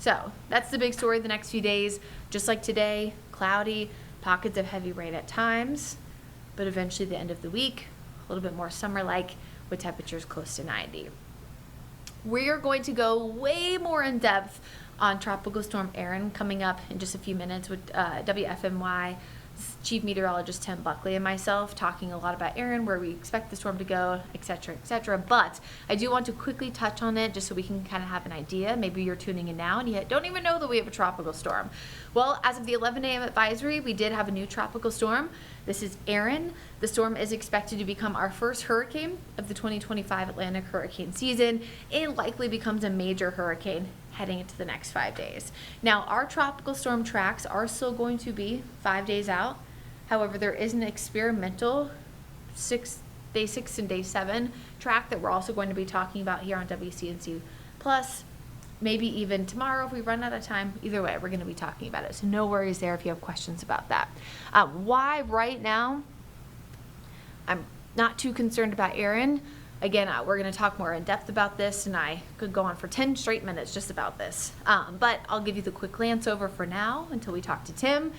So that's the big story the next few days. Just like today, cloudy, pockets of heavy rain at times, but eventually the end of the week, a little bit more summer-like with temperatures close to 90. We are going to go way more in depth on Tropical Storm Erin coming up in just a few minutes with WFMY Chief Meteorologist Tim Buckley and myself talking a lot about Erin, where we expect the storm to go, etc., etc. But I do want to quickly touch on it just so we can kind of have an idea. Maybe you're tuning in now and you don't even know that we have a tropical storm. Well, as of the 11 a.m. advisory, we did have a new tropical storm. This is Erin. The storm is expected to become our first hurricane of the 2025 Atlantic hurricane season. It likely becomes a major hurricane heading into the next 5 days. Now, our tropical storm tracks are still going to be 5 days out. However, there is an experimental day 6 and day 7 track that we're also going to be talking about here on WCNC Plus. Maybe even tomorrow if we run out of time. Either way, we're going to be talking about it. So no worries there if you have questions about that. Why right now I'm not too concerned about Erin. Again, we're going to talk more in depth about this, and I could go on for 10 straight minutes just about this. But I'll give you the quick glance over for now until we talk to Tim.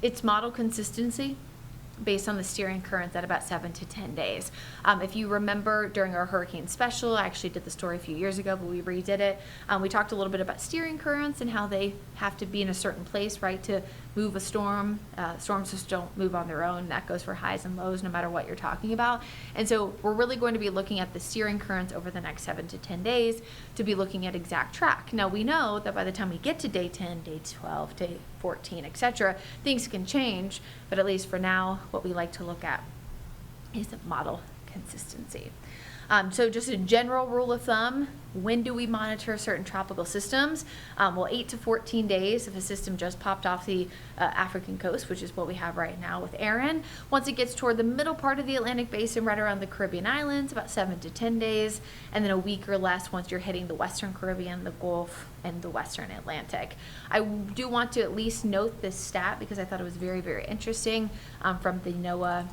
It's model consistency based on the steering currents at about 7 to 10 days. If you remember during our hurricane special, I actually did the story a few years ago, but we redid it. We talked a little bit about steering currents and how they have to be in a certain place, right, to move a storm. Storms just don't move on their own. That goes for highs and lows no matter what you're talking about. And so we're really going to be looking at the steering currents over the next 7 to 10 days to be looking at exact track. Now we know that by the time we get to day 10, day 12, day 14, etc., things can change, but at least for now, what we like to look at is model consistency. So just a general rule of thumb, when do we monitor certain tropical systems? Well, 8 to 14 days if a system just popped off the African coast, which is what we have right now with Erin. Once it gets toward the middle part of the Atlantic basin, right around the Caribbean islands, about 7 to 10 days, and then a week or less once you're hitting the Western Caribbean, the Gulf, and the Western Atlantic. I do want to at least note this stat because I thought it was very, very interesting from the NOAA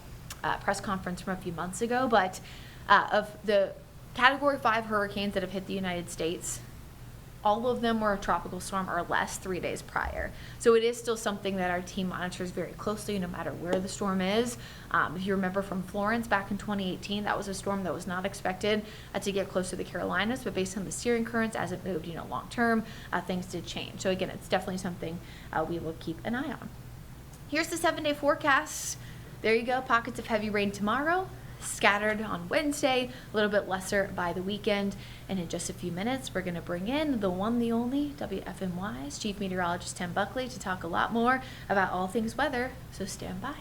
press conference from a few months ago, but of the Category 5 hurricanes that have hit the United States, all of them were a tropical storm or less 3 days prior. So it is still something that our team monitors very closely no matter where the storm is. If you remember from Florence back in 2018, that was a storm that was not expected to get close to the Carolinas, but based on the steering currents as it moved, long term, things did change. So again, it's definitely something we will keep an eye on. Here's the 7-day forecast. There you go, pockets of heavy rain tomorrow, scattered on Wednesday, a little bit lesser by the weekend. And in just a few minutes, we're going to bring in the one, the only WFMY's Chief Meteorologist Tim Buckley to talk a lot more about all things weather. So stand by.